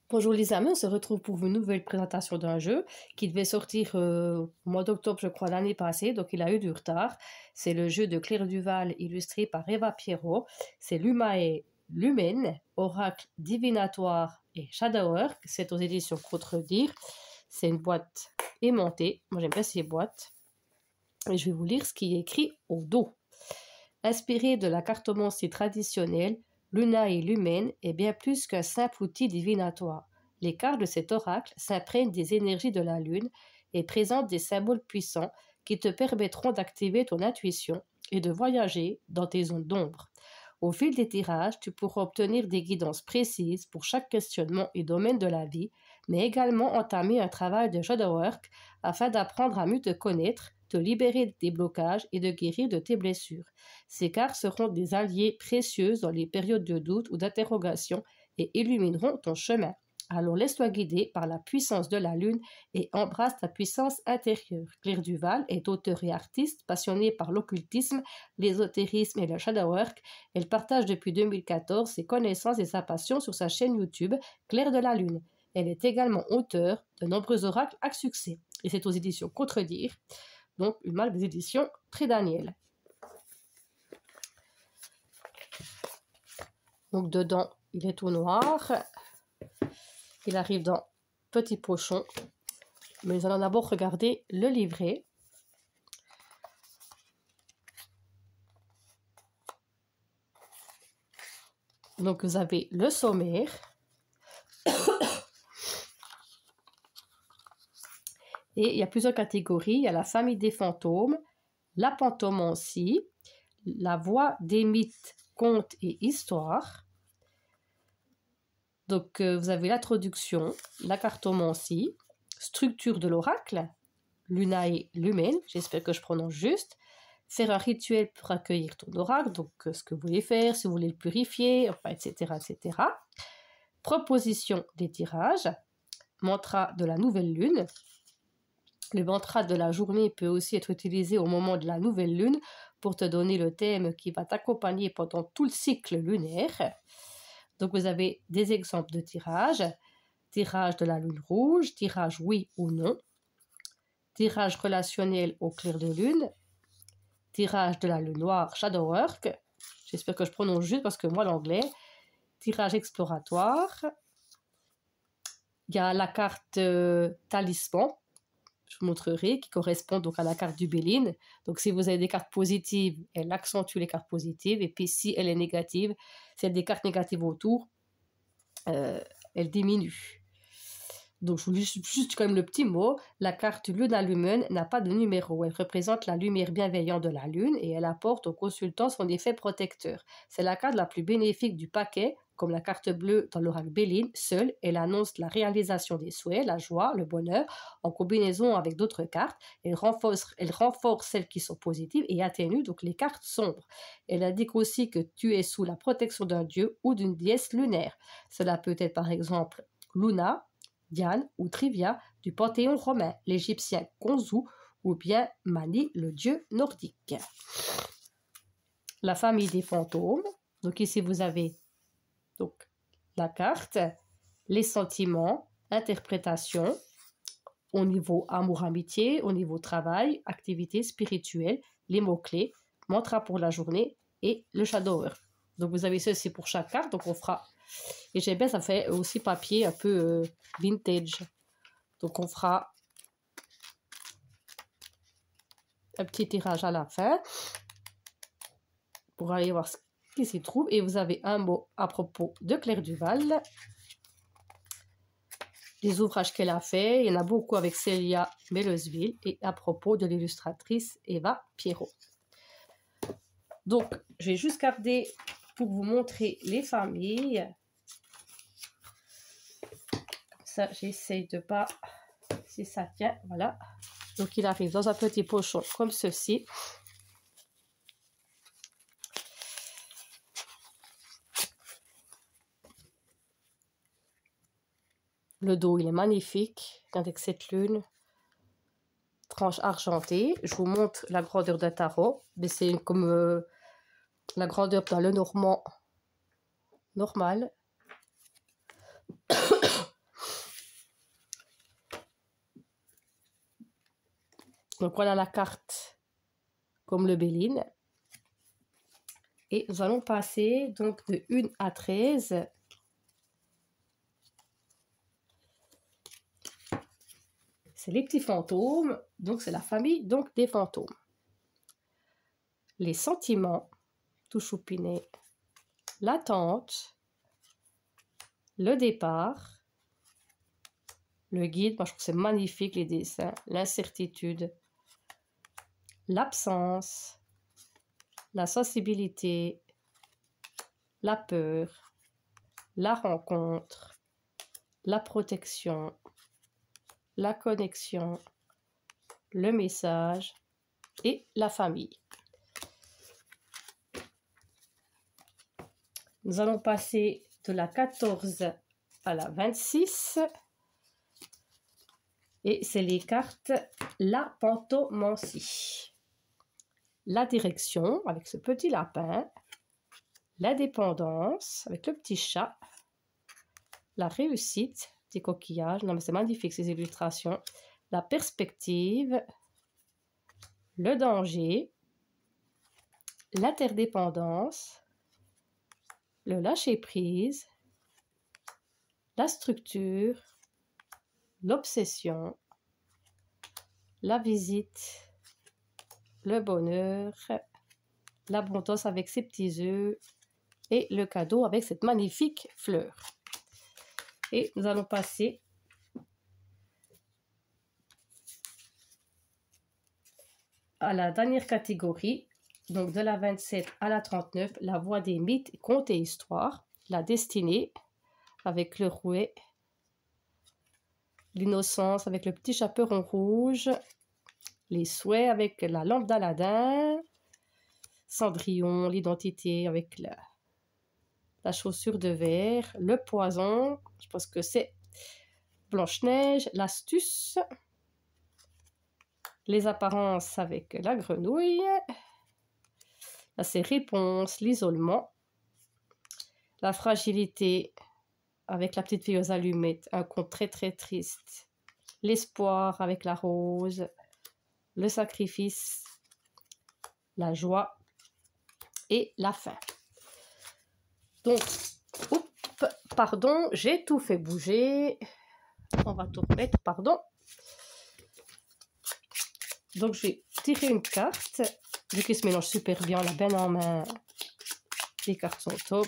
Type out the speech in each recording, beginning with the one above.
Bonjour les amis, on se retrouve pour une nouvelle présentation d'un jeu qui devait sortir au mois d'octobre, je crois, l'année passée, donc il a eu du retard. C'est le jeu de Claire Duval illustré par Eva Pierrot. C'est Lumae Lumen, Oracle Divinatoire et Shadowwork. C'est aux éditions Contredire. C'est une boîte aimantée. Moi j'aime bien ces boîtes. Et je vais vous lire ce qui est écrit au dos. Inspiré de la cartomancie traditionnelle, Lunae Lumen est bien plus qu'un simple outil divinatoire. Les cartes de cet oracle s'imprègnent des énergies de la lune et présentent des symboles puissants qui te permettront d'activer ton intuition et de voyager dans tes zones d'ombre. Au fil des tirages, tu pourras obtenir des guidances précises pour chaque questionnement et domaine de la vie, mais également entamer un travail de shadowwork afin d'apprendre à mieux te connaître, te libérer des blocages et de guérir de tes blessures. Ces cartes seront des alliés précieux dans les périodes de doute ou d'interrogation et illumineront ton chemin. Alors laisse-toi guider par la puissance de la lune et embrasse ta puissance intérieure. Claire Duval est auteure et artiste passionnée par l'occultisme, l'ésotérisme et le shadowwork. Elle partage depuis 2014 ses connaissances et sa passion sur sa chaîne YouTube Claire de la Lune. Elle est également auteure de nombreux oracles à succès. Et c'est aux éditions Contredire, donc une marque des éditions Très Daniel. Donc dedans, il est tout noir. Il arrive dans petit pochon. Mais nous allons d'abord regarder le livret. Donc vous avez le sommaire. Et il y a plusieurs catégories. Il y a la famille des fantômes, la pantomancie, la voix des mythes, contes et histoires. Donc vous avez l'introduction, la cartomancie, structure de l'oracle, Lunae Lumen, j'espère que je prononce juste, faire un rituel pour accueillir ton oracle, donc ce que vous voulez faire, si vous voulez le purifier, enfin, etc., etc. Proposition des tirages, mantra de la nouvelle lune. Le mantra de la journée peut aussi être utilisé au moment de la nouvelle lune pour te donner le thème qui va t'accompagner pendant tout le cycle lunaire. Donc vous avez des exemples de tirages. Tirage de la lune rouge, tirage oui ou non, tirage relationnel au clair de lune, tirage de la lune noire shadowwork, j'espère que je prononce juste parce que moi l'anglais, tirage exploratoire, il y a la carte talisman, je vous montrerai, qui correspond donc à la carte du Béline. Donc si vous avez des cartes positives, elle accentue les cartes positives, et puis si elle est négative, si elle a des cartes négatives autour, elle diminue. Donc je vous lis juste quand même le petit mot. La carte Luna Lumen n'a pas de numéro. Elle représente la lumière bienveillante de la lune et elle apporte au consultant son effet protecteur. C'est la carte la plus bénéfique du paquet, comme la carte bleue dans l'oracle Béline. Seule, elle annonce la réalisation des souhaits, la joie, le bonheur, en combinaison avec d'autres cartes. Elle renforce celles qui sont positives et atténue donc les cartes sombres. Elle indique aussi que tu es sous la protection d'un dieu ou d'une déesse lunaire. Cela peut être par exemple Luna, Diane ou Trivia du panthéon romain, l'égyptien Khonsu ou bien Mani, le dieu nordique. La famille des fantômes. Donc ici vous avez donc la carte, les sentiments, interprétation au niveau amour-amitié, au niveau travail, activité spirituelle, les mots-clés, mantra pour la journée et le shadower. Donc vous avez ceci pour chaque carte, donc on fera. Et j'aime bien, ça fait aussi papier un peu vintage. Donc on fera un petit tirage à la fin pour aller voir ce qui s'y trouve. Et vous avez un mot à propos de Claire Duval. Les ouvrages qu'elle a fait, il y en a beaucoup avec Célia Mellesville et à propos de l'illustratrice Eva Pierrot. Donc je vais juste garder pour vous montrer les familles. Ça, j'essaye de pas, si ça tient, voilà. Donc il arrive dans un petit pochon comme ceci. Le dos, il est magnifique avec cette lune, tranche argentée. Je vous montre la grandeur d'un tarot, mais c'est comme la grandeur d'un Lenormand normal. Donc voilà la carte comme le Béline. Et nous allons passer donc de 1 à 13. C'est les petits fantômes, donc c'est la famille donc des fantômes. Les sentiments, tout choupiné, l'attente, le départ, le guide, moi je trouve que c'est magnifique les dessins, l'incertitude, l'absence, la sensibilité, la peur, la rencontre, la protection, la connexion, le message et la famille. Nous allons passer de la 14 à la 26. Et c'est les cartes la pantomancie. La direction avec ce petit lapin. L'indépendance avec le petit chat. La réussite, des coquillages. Non mais c'est magnifique ces illustrations. La perspective. Le danger. L'interdépendance. Le lâcher-prise. La structure. L'obsession. La visite. Le bonheur. L'abondance avec ses petits œufs. Et le cadeau avec cette magnifique fleur. Et nous allons passer à la dernière catégorie, donc de la 27 à la 39, la voie des mythes, contes et histoires, la destinée avec le rouet, l'innocence avec le petit chaperon rouge, les souhaits avec la lampe d'Aladin, Cendrillon, l'identité avec la chaussure de verre, le poison, je pense que c'est Blanche-Neige, l'astuce, les apparences avec la grenouille, là c'est réponse, l'isolement, la fragilité avec la petite fille aux allumettes, un conte très très triste, l'espoir avec la rose, le sacrifice, la joie et la faim. Donc, pardon, j'ai tout fait bouger. On va tout remettre, pardon. Donc, je vais tirer une carte, vu qu'il se mélange super bien, la benne en main. Les cartes sont top.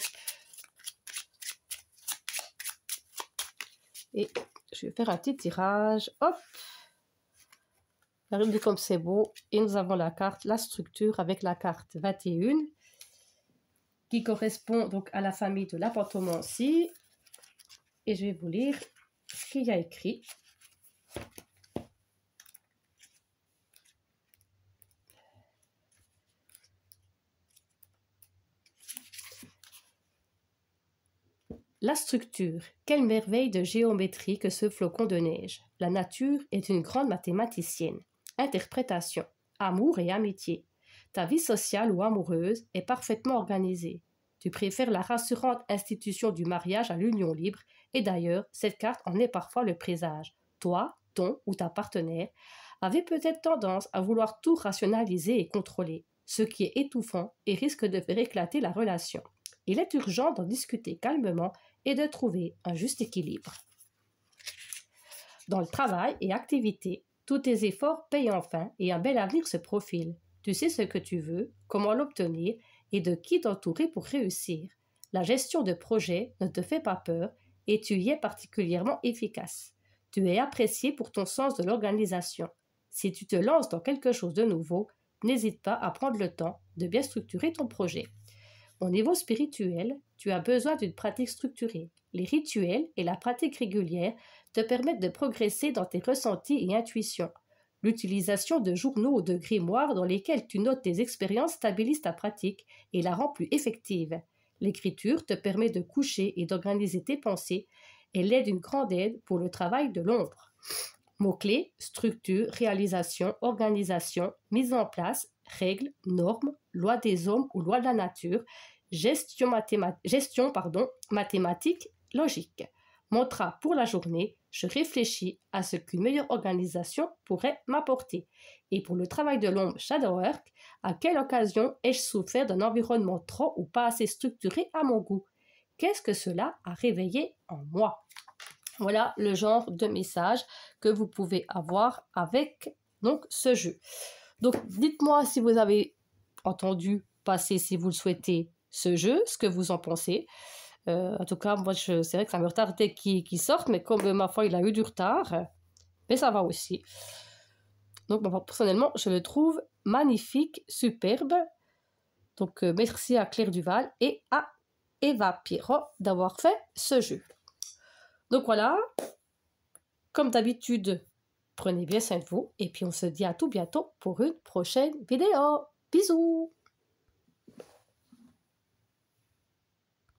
Et je vais faire un petit tirage. Hop! Regardez comme c'est beau. Et nous avons la carte, la structure avec la carte 21. Qui correspond donc à la famille de la pantomancie. Et je vais vous lire ce qu'il y a écrit. La structure. Quelle merveille de géométrie que ce flocon de neige. La nature est une grande mathématicienne. Interprétation. Amour et amitié. Ta vie sociale ou amoureuse est parfaitement organisée. Tu préfères la rassurante institution du mariage à l'union libre, et d'ailleurs, cette carte en est parfois le présage. Toi, ton ou ta partenaire avez peut-être tendance à vouloir tout rationaliser et contrôler, ce qui est étouffant et risque de faire éclater la relation. Il est urgent d'en discuter calmement et de trouver un juste équilibre. Dans le travail et activité, tous tes efforts payent enfin et un bel avenir se profile. Tu sais ce que tu veux, comment l'obtenir et de qui t'entourer pour réussir. La gestion de projet ne te fait pas peur et tu y es particulièrement efficace. Tu es apprécié pour ton sens de l'organisation. Si tu te lances dans quelque chose de nouveau, n'hésite pas à prendre le temps de bien structurer ton projet. Au niveau spirituel, tu as besoin d'une pratique structurée. Les rituels et la pratique régulière te permettent de progresser dans tes ressentis et intuitions. L'utilisation de journaux ou de grimoires dans lesquels tu notes tes expériences stabilise ta pratique et la rend plus effective. L'écriture te permet de coucher et d'organiser tes pensées. Elle est d'une grande aide pour le travail de l'ombre. Mots-clés, structure, réalisation, organisation, mise en place, règles, normes, loi des hommes ou loi de la nature, gestion mathématique, logique. Mantra pour la journée, je réfléchis à ce qu'une meilleure organisation pourrait m'apporter. Et pour le travail de l'ombre shadow work, à quelle occasion ai-je souffert d'un environnement trop ou pas assez structuré à mon goût? Qu'est-ce que cela a réveillé en moi? Voilà le genre de message que vous pouvez avoir avec donc ce jeu. Donc dites-moi si vous avez entendu passer, si vous le souhaitez, ce jeu, ce que vous en pensez. En tout cas, moi, c'est vrai que ça me retardait qu'il sorte, mais comme ma foi, il a eu du retard, mais ça va aussi. Donc, personnellement, je le trouve magnifique, superbe. Donc, merci à Claire Duval et à Eva Pierrot d'avoir fait ce jeu. Donc voilà, comme d'habitude, prenez bien soin de vous et puis on se dit à tout bientôt pour une prochaine vidéo. Bisous!